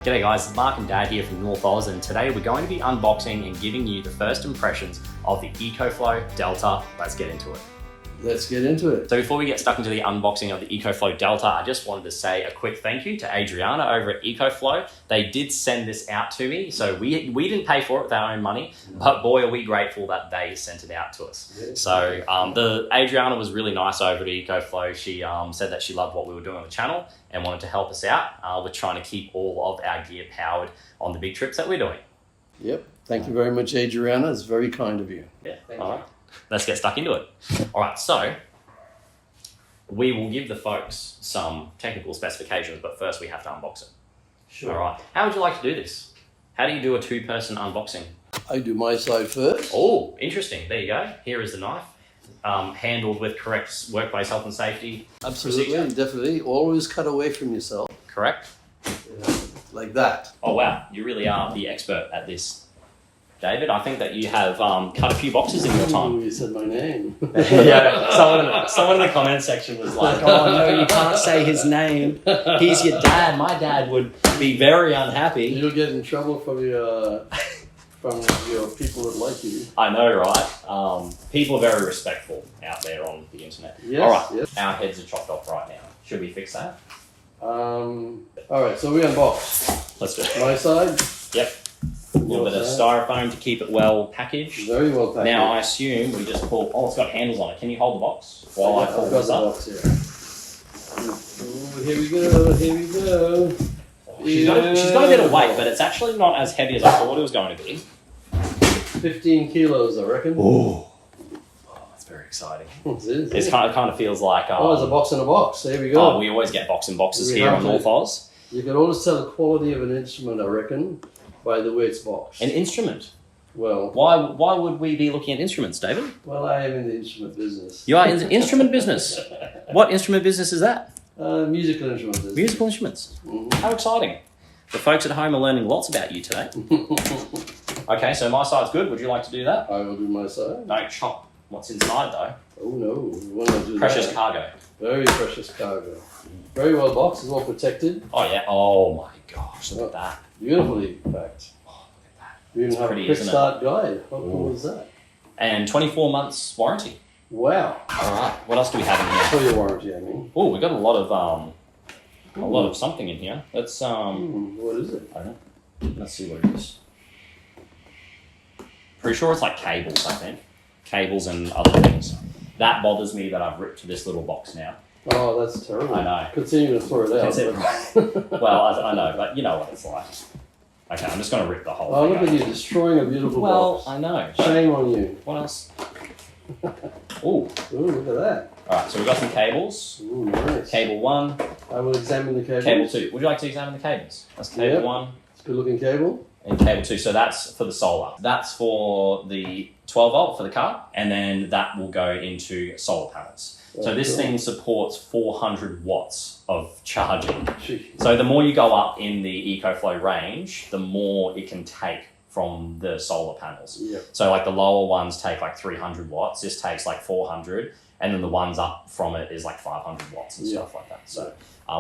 G'day guys, it's Mark and Dad here from North Oz, and today we're going to be unboxing and giving you the first impressions of the EcoFlow Delta. Let's get into it. Let's get into it. So before we get stuck into the unboxing of the EcoFlow Delta, I just wanted to say a quick thank you to Adriana over at EcoFlow. They did send this out to me, so we didn't pay for it with our own money, but boy are we grateful that they sent it out to us. Yeah. So the Adriana was really nice over at EcoFlow. She said that she loved what we were doing on the channel and wanted to help us out with trying to keep all of our gear powered on the big trips that we're doing. Yep. Thank you very much, Adriana. It's very kind of you. Yeah. All right. Let's get stuck into it. All right. So we will give the folks some technical specifications, but first we have to unbox it. Sure. All right. How would you like to do this? How do you do a two-person unboxing? I do my side first. Oh, interesting. There you go. Here is the knife. Handled with correct workplace health and safety. Absolutely, procedure. definitely. Always cut away from yourself. Correct. Like that. Oh wow, you really are the expert at this, David. I think that you have cut a few boxes in your Ooh, time. you said my name. Yeah, someone in the comment section was like, "Oh no, you can't say his name. He's your dad." My dad would be very unhappy. You'll get in trouble from your people that like you. I know, right? People are very respectful out there on the internet. Yes, All right, yes. Our heads are chopped off right now. Should we fix that? All right, so we unbox. Let's do it. My side. Yep. A little bit of styrofoam to keep it well packaged. Very well packaged. Now I assume we just pull. Oh, it's got handles on it. Can you hold the box while I pull I've got this the up? box here. Ooh, here we go. Here we go. She's got a bit of weight, but it's actually not as heavy as I thought it was going to be. 15 kilos, I reckon. Oh, that's very exciting. It is. It kind of feels like. Oh, it's a box in a box. There we go. Oh, we always get box in boxes here on North Oz. You can always tell the quality of an instrument, I reckon, by the way it's boxed. An instrument. Well, Why would we be looking at instruments, David? well, I am in the instrument business. You are in the instrument business. What instrument business is that? Musical instrument business. Musical instruments. Mhm. How exciting. The folks at home are learning lots about you today. Okay, so my side's good. Would you like to do that? I will do my side. Don't chop what's inside though. Oh no, we want to do Precious that. cargo. Very precious cargo. Very well boxed, it's well protected. Oh yeah. Oh my gosh, look at that. Beautifully packed. Oh, look at that. We even It's have pretty, a quick isn't it? start guide. How cool is that? And 24 months warranty. Wow. All right. What else do we have in here? For your warranty, I mean. Oh, we got a lot of something in here. Let's What is it? I don't know. Let's see what it is. Pretty sure it's like cables, I think. Cables and other things. That bothers me that I've ripped this little box now. Oh, that's terrible. I know. Continue to throw it out. Well, I know, but you know what it's like. Okay, I'm just going to rip the whole Oh, thing look at out. you destroying a beautiful Well, box. I know. Shame on you. What else? Ooh. Ooh, look at that. Alright, so we've got some cables. Ooh, nice. Cable 1, I will examine the cable. cable 2. Would you like to examine the cables? That's cable Yep. 1 It's a good looking cable. and cable 2. So that's for the solar. That's for the 12 volt for the car, and then that will go into solar panels. So this thing supports 400 watts of charging. Gee. So the more you go up in the EcoFlow range, the more it can take from the solar panels. Yep. So like the lower ones take like 300 watts, this takes like 400, and then the ones up from it is like 500 watts and stuff like that. So,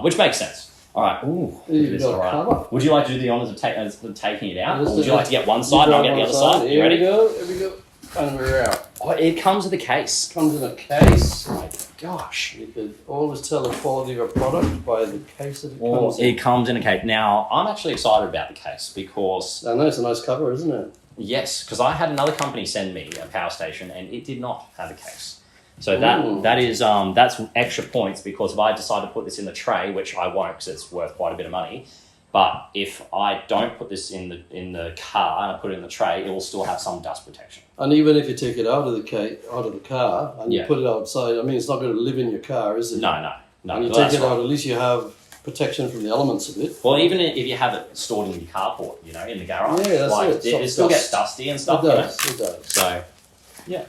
which makes sense. All right. Ooh, look You've at this. got a All right. cover. Would you like to do the honours of taking it out? Or Let's would do you like that. to get one side and I'll get the other side? You Here ready? we go. Here we go. And we're out. Oh, it comes with a case. Comes in a case. Oh my gosh. You could always tell the quality of a product by the case that it Well, comes in. it comes in a case. Now, I'm actually excited about the case because, I know it's a nice cover, isn't it? yes, because I had another company send me a power station and it did not have a case. So Ooh. that's extra points because if I decide to put this in the tray, which I won't because it's worth quite a bit of money, but if I don't put this in the car and I put it in the tray, it will still have some dust protection. And even if you take it out of the car and you Yeah. put it outside, I mean, it's not going to live in your car, is it? No. And you Well, take that's it out, at least you have protection from the elements of it. Well, even if you have it stored in your carport, in the garage, Yeah, that's like, it. it still gets dusty and stuff. It does. It does. So, yeah.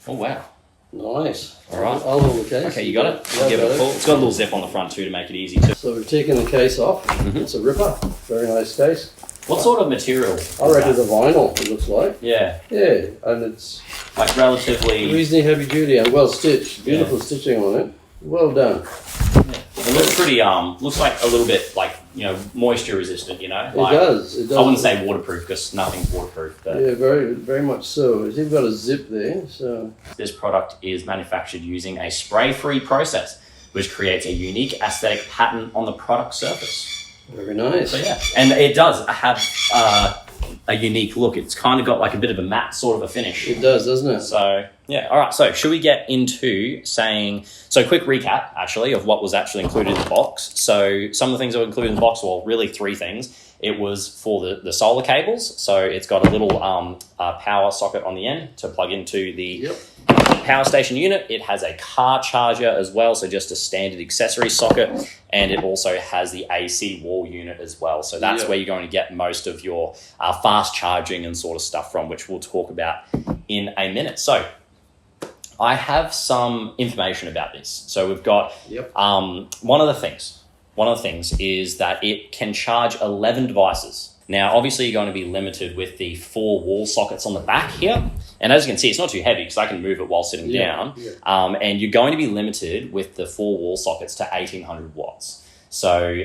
Oh wow. Nice. All right. I'll hold the case. Okay, you got it. Yeah, I'll give got it a pull. It's got a little zip on the front too to make it easy too. So we've taken the case off. Mhm. It's a ripper. Very nice case. What sort of material? I reckon it's a vinyl, it looks like. Yeah, Yeah, and it's like relatively. reasonably heavy duty and well stitched. Beautiful stitching on it. Well done. It looks pretty. Looks like a little bit like moisture resistant, It does. I wouldn't say waterproof because nothing's waterproof. But yeah, very, very much so. You've got a zip there, so. This product is manufactured using a spray-free process, which creates a unique aesthetic pattern on the product surface. Very nice. So yeah, and it does have a unique look. It's kind of got like a bit of a matte sort of a finish. It does, doesn't it? So yeah, all right. So should we get into saying, so quick recap actually of what was actually included in the box. So some of the things that were included in the box, well, really three things. It was for the solar cables. So it's got a little power socket on the end to plug into the power station unit. It has a car charger as well, so just a standard accessory socket, and it also has the AC wall unit as well. So that's where you're going to get most of your fast charging and sort of stuff from, which we'll talk about in a minute. So I have some information about this. So we've got one of the things is that it can charge 11 devices. Now, obviously, you're going to be limited with the 4 wall sockets on the back here. And as you can see, it's not too heavy because I can move it while sitting down. And you're going to be limited with the 4 wall sockets to 1800 watts. So,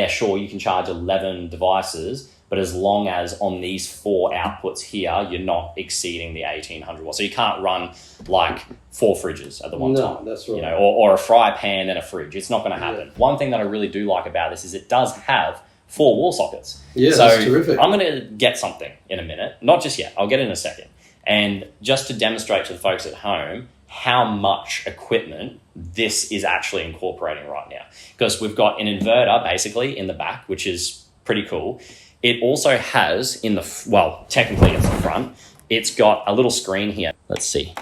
sure, you can charge 11 devices, but as long as on these 4 outputs here, you're not exceeding the 1800 watts. So you can't run like 4 fridges at the one time. That's right. Or a fry pan and a fridge. It's not going to happen. One thing that I really do like about this is it does have 4 wall sockets. Yeah, so that's terrific. I'm going to get something in a minute. Not just yet. I'll get it in a second. And just to demonstrate to the folks at home how much equipment this is actually incorporating right now. Because we've got an inverter basically in the back, which is pretty cool. It also has technically it's the front. It's got a little screen here. Let's see.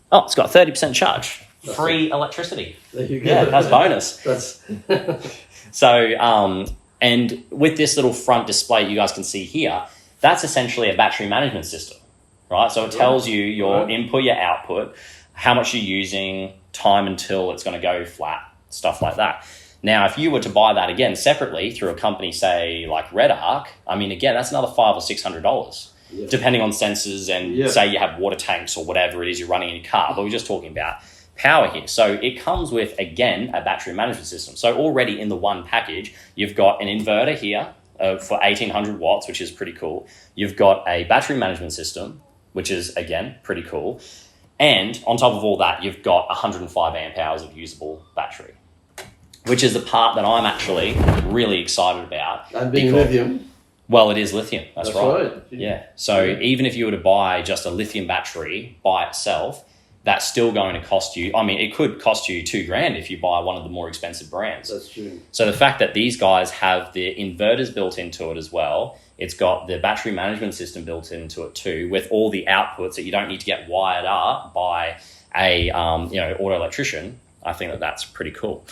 Oh, it's got 30% charge. Free electricity. There you go. Yeah, that's bonus. That's So, and with this little front display you guys can see here, that's essentially a battery management system, right? So it tells you your input, your output, how much you're using, time until it's going to go flat, stuff like that. Now, if you were to buy that again separately through a company, say like Red Arc, I mean, again, that's another $500 or $600, depending on sensors and say you have water tanks or whatever it is you're running in your car. But we're just talking about power here. So it comes with, again, a battery management system. So already in the one package, you've got an inverter here for 1800 watts, which is pretty cool. You've got a battery management system, which is, again, pretty cool. And on top of all that, you've got 105 amp hours of usable battery, which is the part that I'm actually really excited about. And being lithium. Well, it is lithium. That's right. right. Yeah. So even if you were to buy just a lithium battery by itself, that's still going to cost you. I mean, it could cost you $2,000 if you buy one of the more expensive brands. That's true. So the fact that these guys have the inverters built into it as well, it's got the battery management system built into it too, with all the outputs that you don't need to get wired up by a auto electrician. I think that that's pretty cool.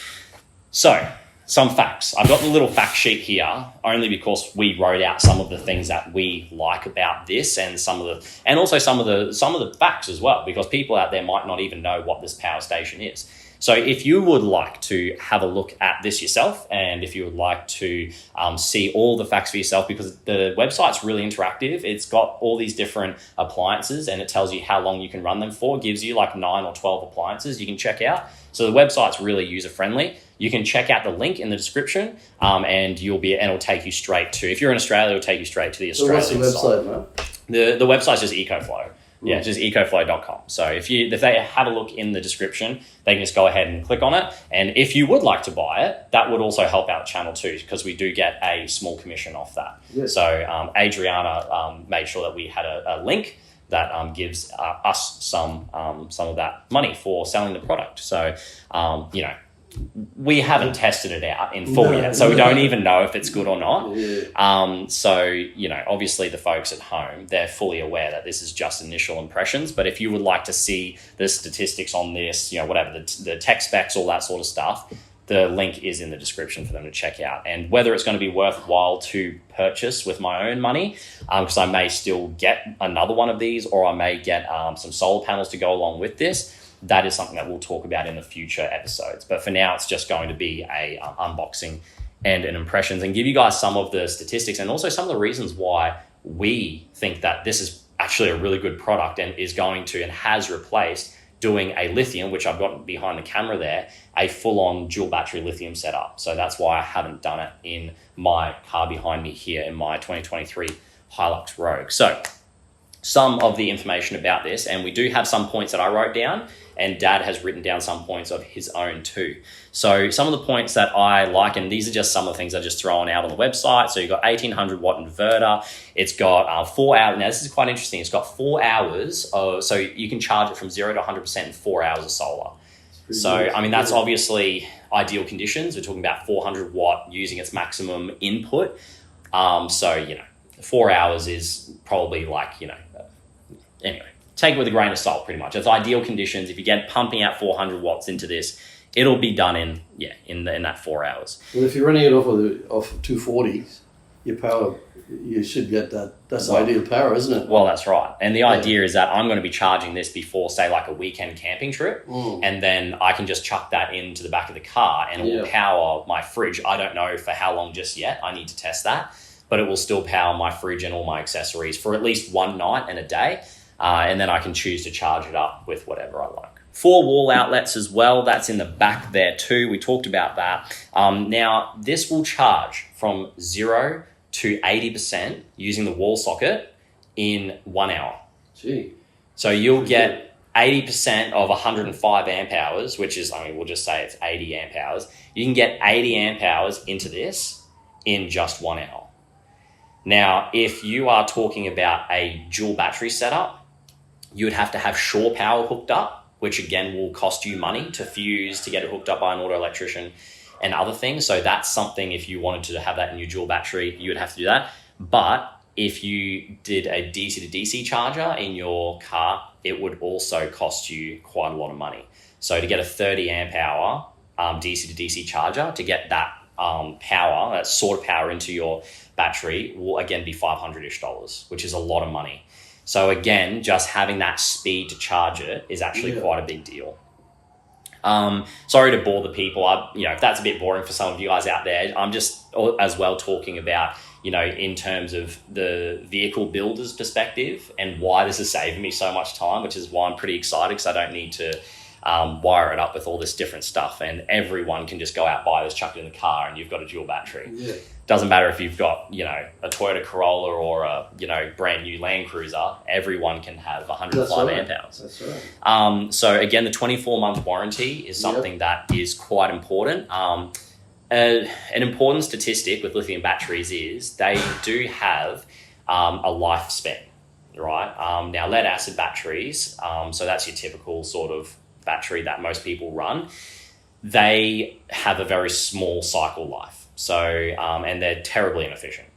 So some facts. I've got the little fact sheet here only because we wrote out some of the things that we like about this and some of the facts as well, because people out there might not even know what this power station is. So if you would like to have a look at this yourself, and if you would like to see all the facts for yourself, because the website's really interactive, it's got all these different appliances and it tells you how long you can run them for. It gives you like 9 or 12 appliances you can check out. So the website's really user-friendly. You can check out the link in the description, and it'll take you straight to, if you're in Australia, it'll take you straight to the Australian site. What's the website, man? The website's just EcoFlow. Yeah, just ecoflow.com. So if they have a look in the description, they can just go ahead and click on it. And if you would like to buy it, that would also help out channel too, because we do get a small commission off that. Yes. So Adriana made sure that we had a link that gives us some of that money for selling the product. So, we haven't tested it out in full yet, so we don't even know if it's good or not. So, obviously the folks at home, they're fully aware that this is just initial impressions, but if you would like to see the statistics on this, whatever, the tech specs, all that sort of stuff, the link is in the description for them to check out. And whether it's going to be worthwhile to purchase with my own money, because I may still get another one of these, or I may get some solar panels to go along with this, that is something that we'll talk about in the future episodes. But for now, it's just going to be a unboxing and an impressions, and give you guys some of the statistics and also some of the reasons why we think that this is actually a really good product and is going to and has replaced doing a lithium, which I've got behind the camera there, a full-on dual battery lithium setup. So that's why I haven't done it in my car behind me here in my 2023 Hilux Rogue. So some of the information about this, and we do have some points that I wrote down, and Dad has written down some points of his own too. So some of the points that I like, and these are just some of the things I just thrown out on the website. So you've got 1800 watt inverter. It's got 4 hours. Now this is quite interesting. It's got 4 hours of, so you can charge it from 0 to 100% in 4 hours of solar. So, I mean, that's obviously ideal conditions. We're talking about 400 watt using its maximum input. So, 4 hours is probably like, anyway, take it with a grain of salt pretty much. It's ideal conditions. If you get pumping out 400 watts into this, it'll be done in that 4 hours. Well, if you're running it off of 240s, your power, you should get that. That's ideal power, isn't it? Well, that's right. And the idea is that I'm going to be charging this before, say, like a weekend camping trip. And then I can just chuck that into the back of the car and it will power my fridge. I don't know for how long just yet. I need to test that. But it will still power my fridge and all my accessories for at least one night and a day. And then I can choose to charge it up with whatever I like. 4 wall outlets as well. That's in the back there too. We talked about that. Now, this will charge from 0 to 80% using the wall socket in 1 hour. Gee. So you'll get 80% of 105 amp hours, which is, we'll just say it's 80 amp hours. You can get 80 amp hours into this in just 1 hour. Now, if you are talking about a dual battery setup, you would have to have shore power hooked up, which again will cost you money to fuse, to get it hooked up by an auto electrician and other things. So that's something, if you wanted to have that in your dual battery, you would have to do that. But if you did a DC to DC charger in your car, it would also cost you quite a lot of money. So to get a 30 amp hour DC to DC charger, to get that power, that sort of power into your battery will again be $500-ish, which is a lot of money. So again, just having that speed to charge it is actually quite a big deal. Sorry to bore the people. If that's a bit boring for some of you guys out there, I'm just as well talking about, in terms of the vehicle builder's perspective and why this is saving me so much time, which is why I'm pretty excited, because I don't need to wire it up with all this different stuff, and everyone can just go out, buy this, chuck it in the car, and you've got a dual battery. Doesn't matter if you've got a Toyota Corolla or a brand new Land Cruiser. Everyone can have 105 amp hours. That's right. So again, the 24-month warranty is something that is quite important. An important statistic with lithium batteries is they do have a lifespan, right? Now, lead acid batteries, so that's your typical sort of battery that most people run, they have a very small cycle life. So, and they're terribly inefficient.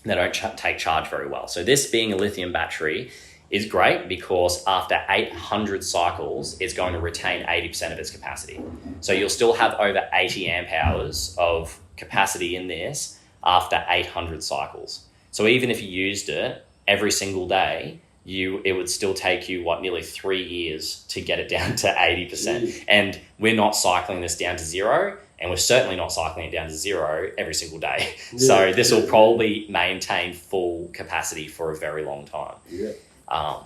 They don't take charge very well. So this being a lithium battery is great because after 800 cycles, it's going to retain 80% of its capacity. So you'll still have over 80 amp hours of capacity in this after 800 cycles. So even if you used it every single day, it would still take you, nearly 3 years to get it down to 80%. And we're not cycling this down to 0. And we're certainly not cycling it down to 0 every single day. So this will probably maintain full capacity for a very long time.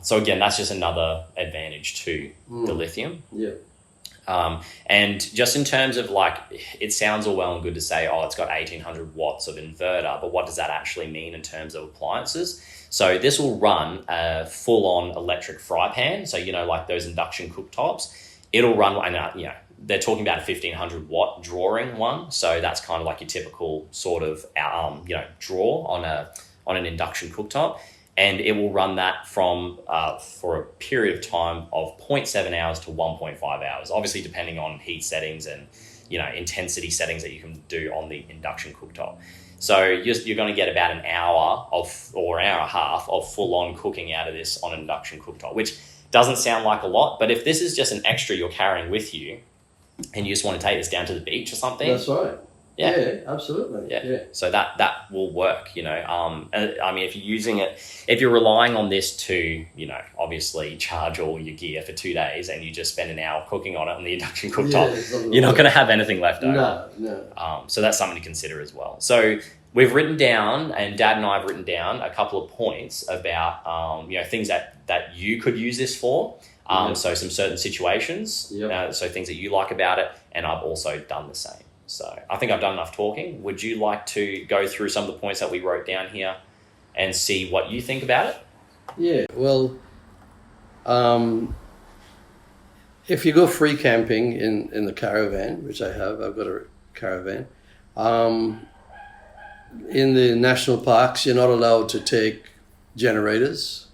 So again, that's just another advantage to the lithium. And just in terms of it sounds all well and good to say, it's got 1800 watts of inverter, but what does that actually mean in terms of appliances? So this will run a full-on electric fry pan. So, like those induction cooktops, it'll run, they're talking about a 1500 watt drawing one. So that's kind of like your typical sort of, draw on an induction cooktop. And it will run that from, for a period of time of 0.7 hours to 1.5 hours, obviously depending on heat settings and, intensity settings that you can do on the induction cooktop. So you're going to get about an hour or an hour and a half of full on cooking out of this on an induction cooktop, which doesn't sound like a lot, but if this is just an extra you're carrying with you, and you just want to take this down to the beach or something. That's right. Yeah, absolutely. Yeah. So that will work, if you're using it, if you're relying on this to, obviously charge all your gear for 2 days and you just spend an hour cooking on it on the induction cooktop, you're not going to have anything left over. No. So that's something to consider as well. So we've written down, and Dad and I have written down a couple of points about, things that you could use this for. So some certain situations, so things that you like about it, and I've also done the same. So I think I've done enough talking. Would you like to go through some of the points that we wrote down here and see what you think about it? Yeah, well, if you go free camping in the caravan, which I have, I've got a caravan, in the national parks, you're not allowed to take generators.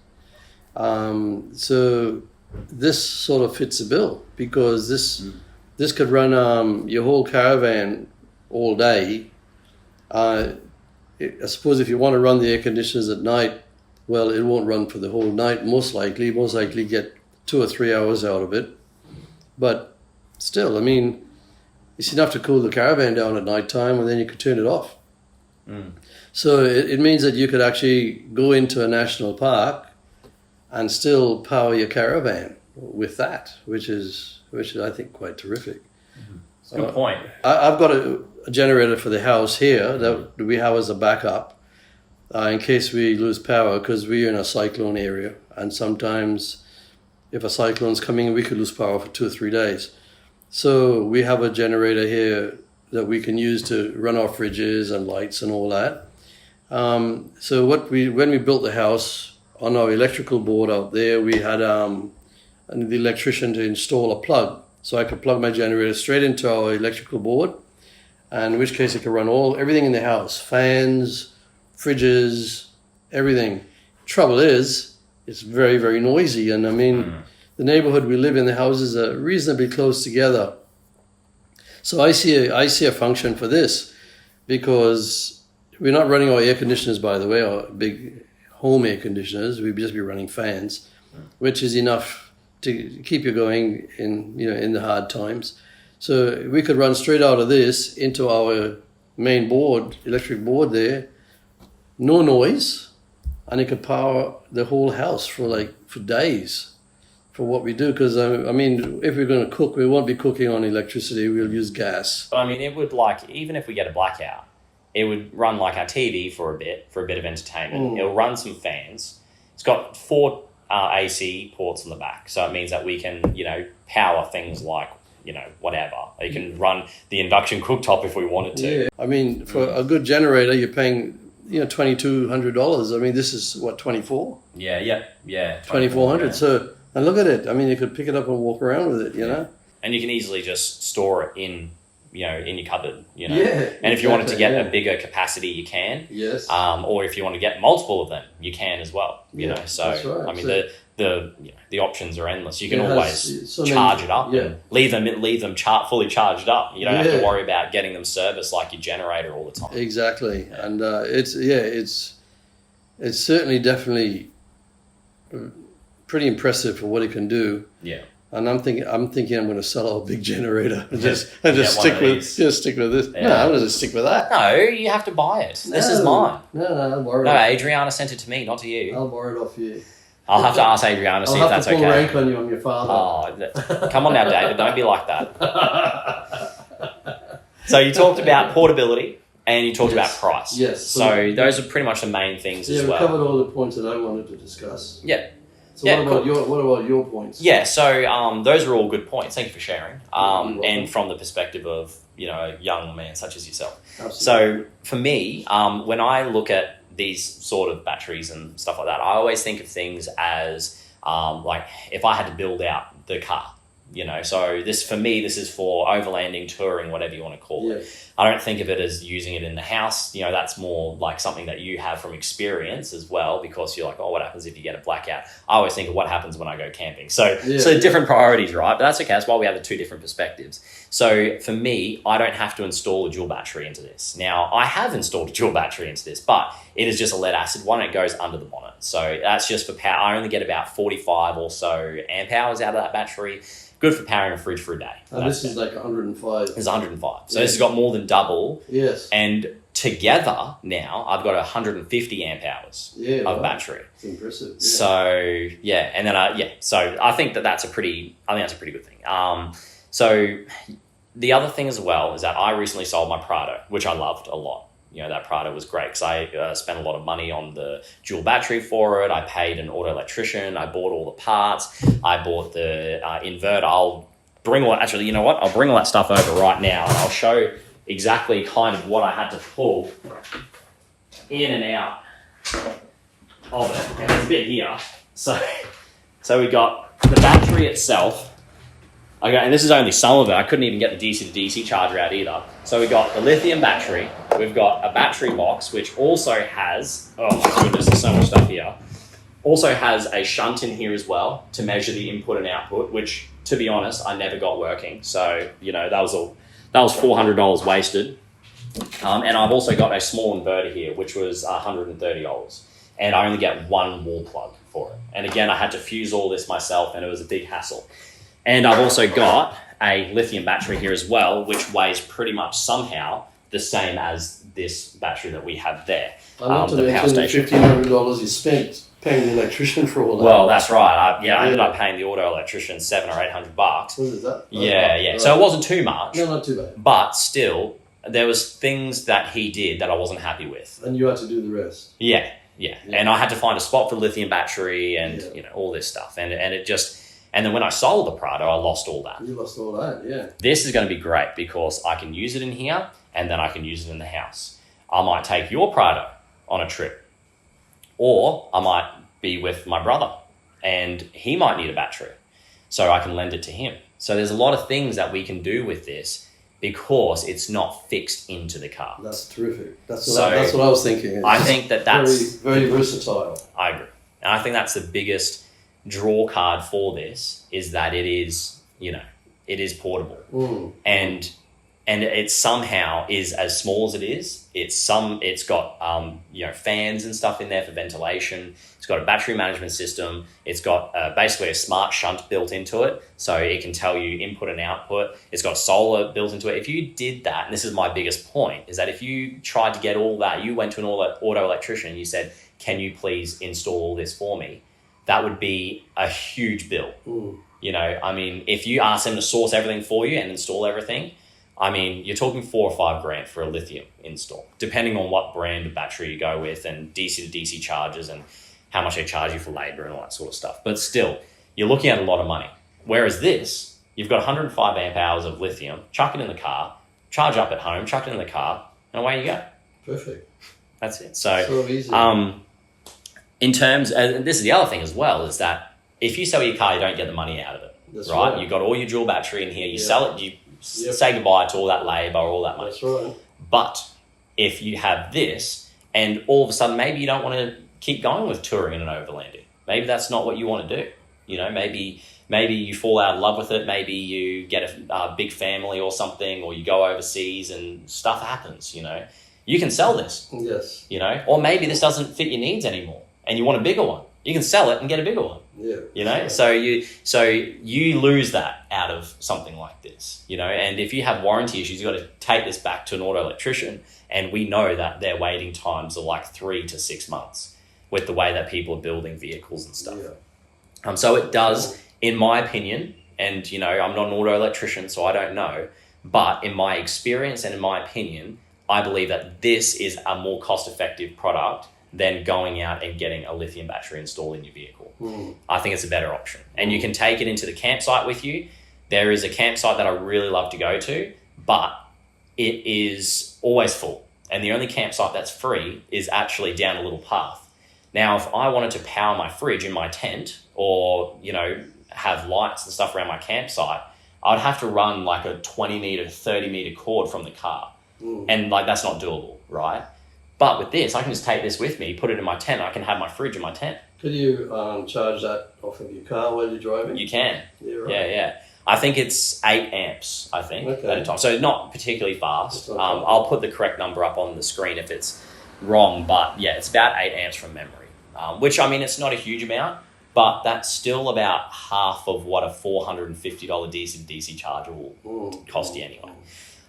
So this sort of fits the bill, because this could run your whole caravan all day. I suppose if you want to run the air conditioners at night, well, it won't run for the whole night, most likely get 2 or 3 hours out of it. But still, I mean, it's enough to cool the caravan down at night time, and then you could turn it off. So it means that you could actually go into a national park and still power your caravan with that, which is I think quite terrific. It's a good point. I've got a generator for the house here that we have as a backup in case we lose power, because we're in a cyclone area, and sometimes if a cyclone's coming, we could lose power for 2 or 3 days. So we have a generator here that we can use to run our fridges and lights and all that. So when we built the house, on our electrical board out there, we had the electrician to install a plug. So I could plug my generator straight into our electrical board, and in which case it could run everything in the house, fans, fridges, everything. Trouble is, it's very, very noisy. And I mean, the neighborhood we live in, the houses are reasonably close together. So I see a function for this, because we're not running our air conditioners, by the way, our big home air conditioners. We'd just be running fans, which is enough to keep you going in the hard times. So we could run straight out of this into our main board, electric board there, no noise, and it could power the whole house for days for what we do. Because I mean, if we're going to cook, we won't be cooking on electricity, we'll use gas. But I mean, it would even if we get a blackout, it would run like our TV for a bit of entertainment. It'll run some fans. It's got 4 AC ports on the back, so it means that we can, power things like, whatever. You can run the induction cooktop if we wanted to. Yeah. I mean, for a good generator, you're paying, $2,200. I mean, this is what, 24? Yeah. 2,400. Yeah. So, and look at it. I mean, you could pick it up and walk around with it, you know? And you can easily just store it in your cupboard, Yeah. And if you wanted to get a bigger capacity, you can. Yes. Or if you want to get multiple of them, you can as well. So that's right. I mean, the options are endless. You can always charge it up and leave them fully charged up. You don't have to worry about getting them serviced like your generator all the time. Exactly, and it's certainly definitely pretty impressive for what it can do. Yeah. And I'm thinking I'm going to sell our big generator and just stick with this. Yeah. No, I'm going to just stick with that. No, you have to buy it. This is mine. No, I'll borrow it. No, Adriana sent it to me, not to you. I'll borrow it off you. I'll have to ask Adriana to see if that's okay. I'll have to pull rank on you on your father. Oh, come on now, David. Don't be like that. So you talked about portability and you talked about price. Yes. So those are pretty much the main things as well. Yeah, we covered all the points that I wanted to discuss. Yeah. So what about your points? Yeah, so those are all good points. Thank you for sharing. And from the perspective of, a young man such as yourself. Absolutely. So for me, when I look at these sort of batteries and stuff like that, I always think of things as like if I had to build out the car. So this is for overlanding, touring, whatever you want to call it. I don't think of it as using it in the house. That's more like something that you have from experience as well, because you're like, oh, what happens if you get a blackout? I always think of what happens when I go camping. So different priorities, right? But that's okay. That's why we have the 2 different perspectives. So for me, I don't have to install a dual battery into this. Now, I have installed a dual battery into this, but it is just a lead acid one. It goes under the bonnet. So that's just for power. I only get about 45 or so amp hours out of that battery. Good for powering a fridge for a day. This is like 105. It's 105. So this has got more than double. Yes. And together now, I've got 150 amp hours of battery. It's impressive. Yeah. So, and then, so I think that's a pretty good thing. So the other thing as well is that I recently sold my Prado, which I loved a lot. that Prado was great because I spent a lot of money on the dual battery for it. I paid an auto electrician. I bought all the parts. I bought the inverter. I'll bring all that stuff over right now, and I'll show exactly kind of what I had to pull in and out of it. And there's a bit here. So we got the battery itself. Okay, and this is only some of it. I couldn't even get the DC to DC charger out either. So we got the lithium battery. We've got a battery box, which also has, oh my goodness, there's so much stuff here. Also has a shunt in here as well to measure the input and output, which, to be honest, I never got working. So, that was $400 wasted. And I've also got a small inverter here, which was $130. And I only get one wall plug for it. And again, I had to fuse all this myself, and it was a big hassle. And I've also got a lithium battery here as well, which weighs pretty much somehow the same as this battery that we have there. I want to mention the $1,500 you spent paying the electrician for all that. Well, that's right. I ended up paying the auto electrician $700 or $800. What is that? Yeah. Right. So it wasn't too much. No, not too bad. But still, there was things that he did that I wasn't happy with. And you had to do the rest. Yeah. And I had to find a spot for the lithium battery and all this stuff. And then when I sold the Prado, I lost all that. You lost all that, yeah. This is going to be great because I can use it in here and then I can use it in the house. I might take your Prado on a trip, or I might be with my brother and he might need a battery, so I can lend it to him. So there's a lot of things that we can do with this because it's not fixed into the car. That's terrific. That's what I was thinking. I think that's very versatile. I agree. And I think that's the biggest draw card for this, is that it is portable. And it somehow is, as small as it is, it's got fans and stuff in there for ventilation. It's got a battery management system. It's got basically a smart shunt built into it, so it can tell you input and output. It's got solar built into it. If you did that, and this is my biggest point, is that if you tried to get all that, you went to an auto electrician and you said, can you please install all this for me? That would be a huge bill. If you ask them to source everything for you and install everything, you're talking $4,000 or $5,000 for a lithium install, depending on what brand of battery you go with and DC to DC charges and how much they charge you for labor and all that sort of stuff. But still, you're looking at a lot of money. Whereas this, you've got 105 amp hours of lithium, chuck it in the car, charge up at home, chuck it in the car, and away you go. Perfect. That's it. So easy. In terms, and this is the other thing as well, is that if you sell your car, you don't get the money out of it. That's right? You've got all your dual battery in here, you sell it, you say goodbye to all that labor, all that money. That's right. But if you have this, and all of a sudden maybe you don't want to keep going with touring and overlanding, maybe that's not what you want to do. Maybe you fall out of love with it, maybe you get a big family or something, or you go overseas and stuff happens, You can sell this. Yes. Or maybe this doesn't fit your needs anymore and you want a bigger one. You can sell it and get a bigger one. Yeah. So you lose that out of something like this, and if you have warranty issues, you've got to take this back to an auto electrician, and we know that their waiting times are like 3 to 6 months with the way that people are building vehicles and stuff. So it does, in my opinion, and I'm not an auto electrician, so I don't know, but in my experience and in my opinion, I believe that this is a more cost-effective product than going out and getting a lithium battery installed in your vehicle. I think it's a better option. And you can take it into the campsite with you. There is a campsite that I really love to go to, but it is always full. And the only campsite that's free is actually down a little path. Now, if I wanted to power my fridge in my tent or, have lights and stuff around my campsite, I'd have to run like a 20 meter, 30 meter cord from the car. And that's not doable, right? But with this, I can just take this with me, put it in my tent. I can have my fridge in my tent. Could you charge that off of your car while you're driving? You can. Yeah, right. Yeah. I think it's 8 amps, at a time. So not particularly fast. I'll put the correct number up on the screen if it's wrong. But yeah, it's about 8 amps from memory, which, it's not a huge amount, but that's still about half of what a $450 DC to DC charger will cost you anyway.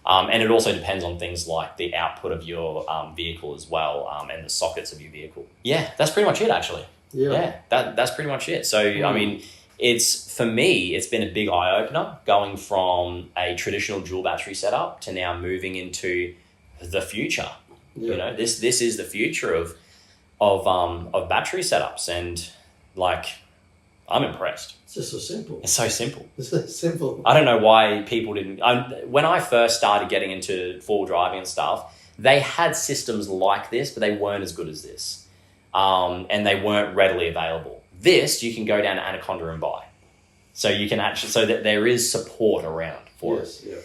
And it also depends on things like the output of your vehicle as well, and the sockets of your vehicle. Yeah, that's pretty much it, actually. Yeah, that's pretty much it. So, for me, it's been a big eye-opener going from a traditional dual battery setup to now moving into the future. Yeah. You know, this is the future of battery setups, and like, I'm impressed. It's just so simple. It's so simple. It's so simple. I don't know why people didn't. When I first started getting into four-wheel driving and stuff, they had systems like this, but they weren't as good as this, and they weren't readily available. This you can go down to Anaconda and buy, so you can actually, so that there is support around for it. Yeah.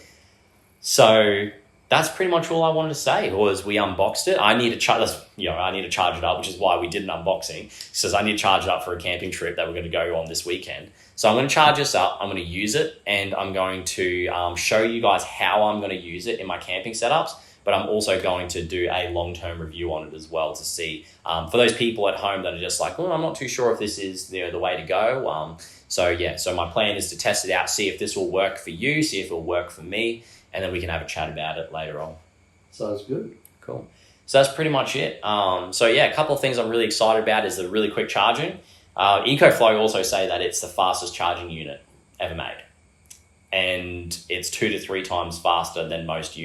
So that's pretty much all I wanted to say. Was we unboxed it. I need to charge it up, which is why we did an unboxing. Says I need to charge it up for a camping trip that we're going to go on this weekend. So I'm going to charge this up. I'm going to use it, and I'm going to show you guys how I'm going to use it in my camping setups. But I'm also going to do a long-term review on it as well to see for those people at home that are just like, I'm not too sure if this is the way to go. So my plan is to test it out, see if this will work for you, see if it will work for me, and then we can have a chat about it later on. Sounds good. Cool. So that's pretty much it. A couple of things I'm really excited about is the really quick charging. EcoFlow also say that it's the fastest charging unit ever made. And it's 2 to 3 times faster than most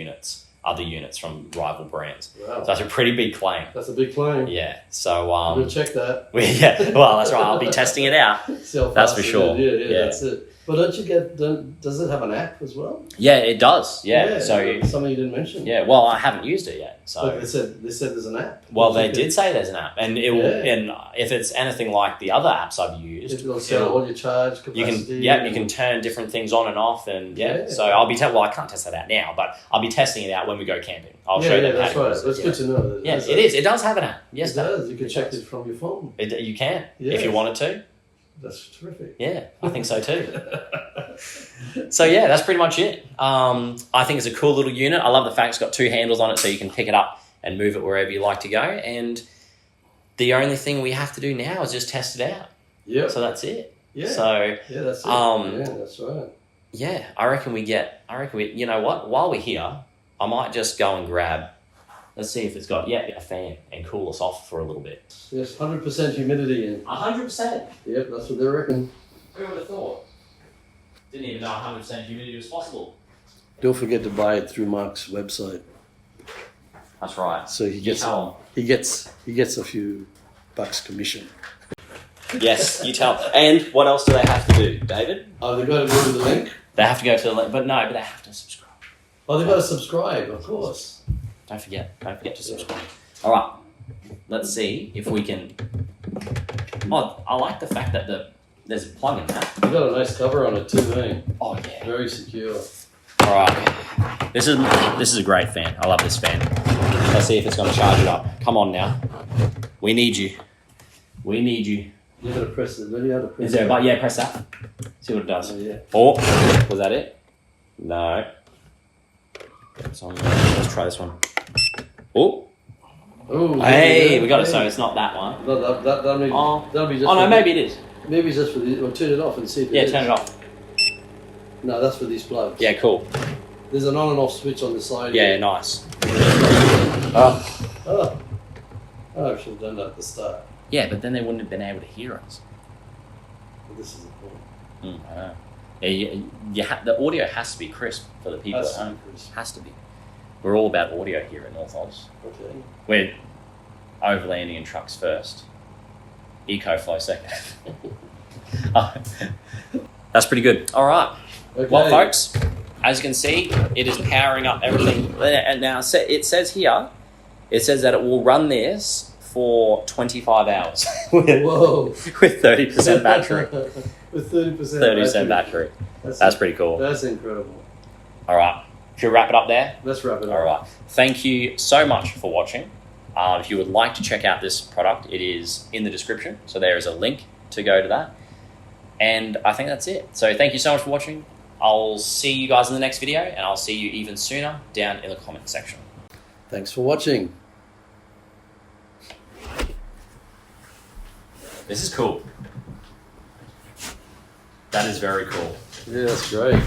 other units from rival brands. Wow. So that's a pretty big claim. That's a big claim. Yeah. So We'll check that. well, that's right. I'll be testing it out. That's for sure. Yeah, that's it. But does it have an app as well? Yeah, it does. Yeah. So something you didn't mention. Yeah. Well, I haven't used it yet. So but they said there's an app. Well, they did say there's an app, and it will. And if it's anything like the other apps I've used, it'll tell all your charge capacity. You can turn different things on and off, and So I'll be I can't test that out now, but I'll be testing it out when we go camping. I'll show them. That's right. That's good to know. Yeah, it is. It does have an app. Yes, it does. You can check it from your phone. You can if you wanted to. That's terrific. Yeah, I think so too. So yeah, that's pretty much it. I think it's a cool little unit. I love the fact it's got 2 handles on it, so you can pick it up and move it wherever you like to go. And the only thing we have to do now is just test it out. Yeah. So that's it. Yeah. So that's it. That's right. Yeah, I reckon we. You know what? While we're here, I might just go and grab. Let's see if it's got a fan and cool us off for a little bit. Yes, 100% humidity in. 100%. Yep, that's what they reckon. Who would have thought? Didn't even know 100% humidity was possible. Don't forget to buy it through Mark's website. That's right. So he gets a few bucks commission. Yes, you tell. And what else do they have to do, David? Oh, they've got to go to the link? They have to go to the link, but they have to subscribe. Oh, they've got to subscribe, of course. Don't forget to subscribe. All right, let's see if we can. Oh, I like the fact that there's a plug in that. You've got a nice cover on it too, eh? Oh yeah. Very secure. All right, this is a great fan. I love this fan. Let's see if it's going to charge it up. Come on now, we need you. We need you. You got to press it. You got to press. Is there a button? Yeah, press that. See what it does. Oh, yeah. Oh, was that it? No. So let's try this one. Oh. Oh. Hey, we got it. So it's not that one. No, that'll be just. Oh no, maybe it is. Maybe it's just for the. Or turn it off and see if it is. Turn it off. No, that's for these plugs. Yeah, cool. There's an on and off switch on the side. Yeah, here. nice. Oh, I should have done that at the start. Yeah, but then they wouldn't have been able to hear us. But this is the point. I know. Yeah, the audio has to be crisp for the people at home. Has to be. We're all about audio here at North Oz. Okay. We're overlanding in trucks first. EcoFlow second. That's pretty good. All right. Okay. Well, folks, as you can see, it is powering up everything. And now it says here, it says that it will run this for 25 hours. Whoa. With 30% battery. With 30%. 30% battery. That's pretty cool. That's incredible. All right. Should we wrap it up there? Let's wrap it up. All right. Thank you so much for watching. If you would like to check out this product, it is in the description. So there is a link to go to that. And I think that's it. So thank you so much for watching. I'll see you guys in the next video, and I'll see you even sooner down in the comment section. Thanks for watching. This is cool. That is very cool. Yeah, that's great.